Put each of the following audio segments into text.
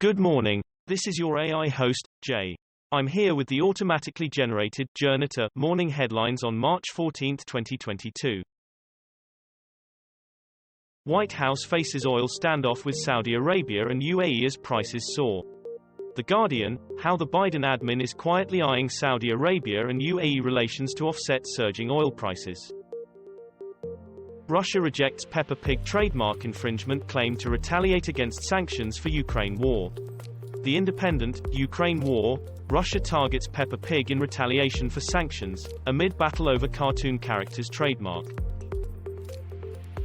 Good morning. This is your AI host, Jay. I'm here with the automatically generated Journato morning headlines on March 14, 2022. White House faces oil standoff with Saudi Arabia and UAE as prices soar. The Guardian, how the Biden admin is quietly eyeing Saudi Arabia and UAE relations to offset surging oil prices. Russia rejects Peppa Pig trademark infringement claim to retaliate against sanctions for Ukraine war. The Independent, Ukraine war, Russia targets Peppa Pig in retaliation for sanctions, amid battle over cartoon character's trademark.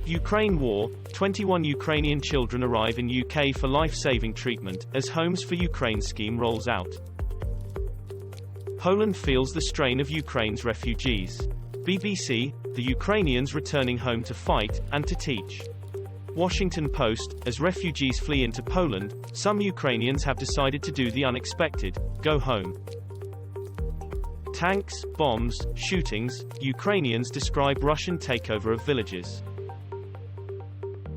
Ukraine war, 21 Ukrainian children arrive in UK for life-saving treatment, as Homes for Ukraine scheme rolls out. Poland feels the strain of Ukraine's refugees. BBC, the Ukrainians returning home to fight, and to teach. Washington Post, as refugees flee into Poland, some Ukrainians have decided to do the unexpected, go home. Tanks, bombs, shootings, Ukrainians describe Russian takeover of villages.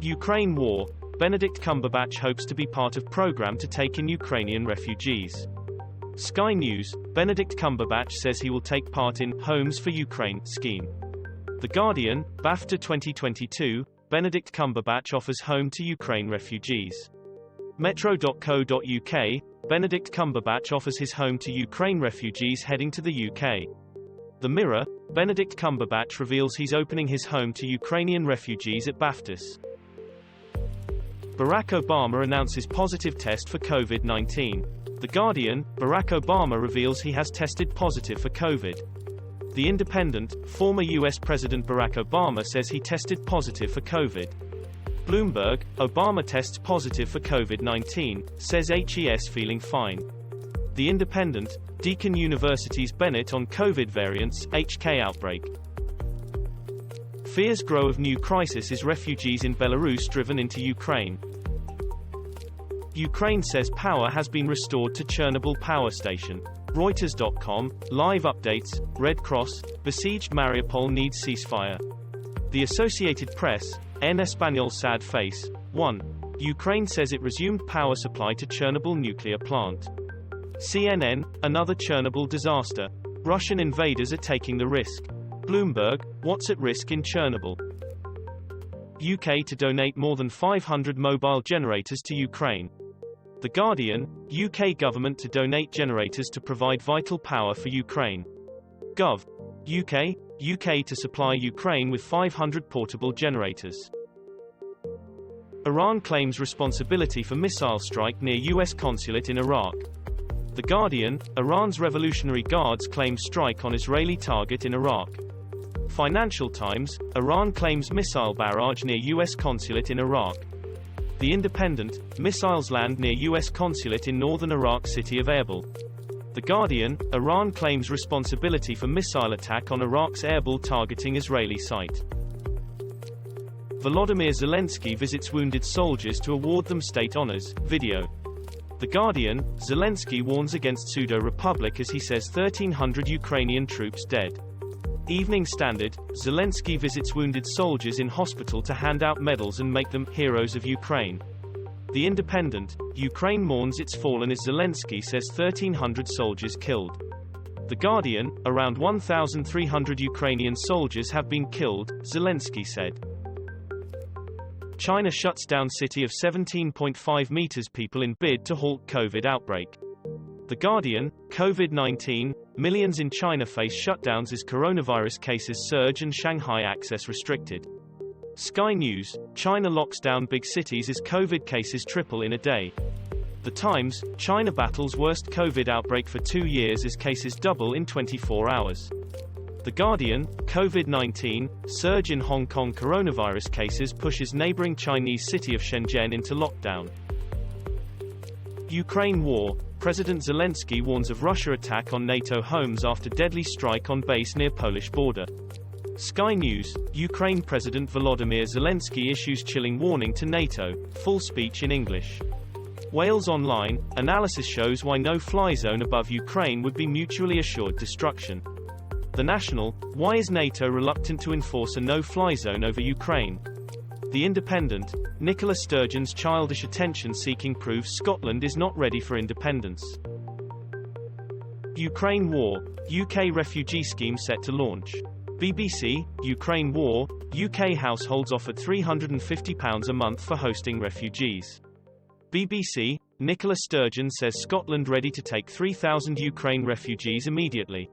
Ukraine war, Benedict Cumberbatch hopes to be part of program to take in Ukrainian refugees. Sky News, Benedict Cumberbatch says he will take part in Homes for Ukraine scheme. The Guardian, BAFTA 2022, Benedict Cumberbatch offers home to Ukraine refugees. Metro.co.uk, Benedict Cumberbatch offers his home to Ukraine refugees heading to the UK. The Mirror, Benedict Cumberbatch reveals he's opening his home to Ukrainian refugees at BAFTAs. Barack Obama announces positive test for COVID-19. The Guardian, Barack Obama reveals he has tested positive for COVID. The Independent, former U.S. President Barack Obama says he tested positive for COVID. Bloomberg, Obama tests positive for COVID-19, says HES feeling fine. The Independent, Deakin University's Bennett on COVID variants, HK outbreak. Fears grow of new crisis as refugees in Belarus driven into Ukraine. Ukraine says power has been restored to Chernobyl power station. Reuters.com, live updates, Red Cross, besieged Mariupol needs ceasefire. The Associated Press, En Español sad face. 1. Ukraine says it resumed power supply to Chernobyl nuclear plant. CNN, another Chernobyl disaster. Russian invaders are taking the risk. Bloomberg, what's at risk in Chernobyl? UK to donate more than 500 mobile generators to Ukraine. The Guardian, UK government to donate generators to provide vital power for Ukraine. Gov. UK to supply Ukraine with 500 portable generators. Iran claims responsibility for missile strike near US consulate in Iraq. The Guardian, Iran's Revolutionary Guards claim strike on Israeli target in Iraq. Financial Times, Iran claims missile barrage near US consulate in Iraq. The Independent, missiles land near US consulate in northern Iraq city of Erbil. The Guardian, Iran claims responsibility for missile attack on Iraq's Erbil targeting Israeli site. Volodymyr Zelenskiy visits wounded soldiers to award them state honors, video. The Guardian, Zelenskyy warns against pseudo-republic as he says 1,300 Ukrainian troops dead. Evening Standard, Zelenskyy visits wounded soldiers in hospital to hand out medals and make them heroes of Ukraine. The Independent, Ukraine mourns its fallen as Zelenskyy says 1,300 soldiers killed. The Guardian, around 1,300 Ukrainian soldiers have been killed, Zelenskyy said. China shuts down city of 17.5 meters people in bid to halt COVID outbreak. The Guardian, COVID-19, millions in China face shutdowns as coronavirus cases surge and Shanghai access restricted. Sky News, China locks down big cities as COVID cases triple in a day. The Times, China battles worst COVID outbreak for 2 years as cases double in 24 hours. The Guardian, COVID-19, surge in Hong Kong coronavirus cases pushes neighboring Chinese city of Shenzhen into lockdown. Ukraine war, President Zelenskyy warns of Russia attack on NATO homes after deadly strike on base near Polish border. Sky News, Ukraine President Volodymyr Zelenskiy issues chilling warning to NATO, full speech in English. Wales Online, analysis shows why no-fly zone above Ukraine would be mutually assured destruction. The National, why is NATO reluctant to enforce a no-fly zone over Ukraine? The Independent, Nicola Sturgeon's childish attention-seeking proves Scotland is not ready for independence. Ukraine war, UK refugee scheme set to launch. BBC, Ukraine war, UK households offered £350 a month for hosting refugees. BBC, Nicola Sturgeon says Scotland ready to take 3,000 Ukraine refugees immediately.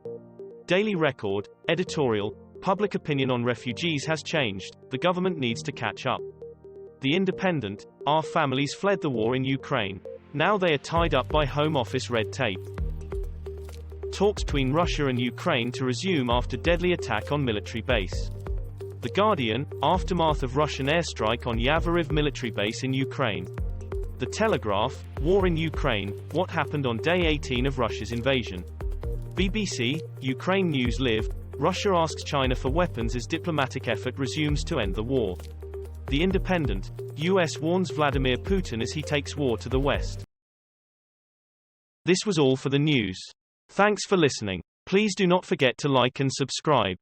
Daily Record, editorial, public opinion on refugees has changed, the government needs to catch up. The Independent, our families fled the war in Ukraine. Now they are tied up by Home Office red tape. Talks between Russia and Ukraine to resume after deadly attack on military base. The Guardian, aftermath of Russian airstrike on Yavoriv military base in Ukraine. The Telegraph, war in Ukraine, what happened on day 18 of Russia's invasion. BBC, Ukraine News Live, Russia asks China for weapons as diplomatic effort resumes to end the war. The Independent, US warns Vladimir Putin as he takes war to the West. This was all for the news. Thanks for listening. Please do not forget to like and subscribe.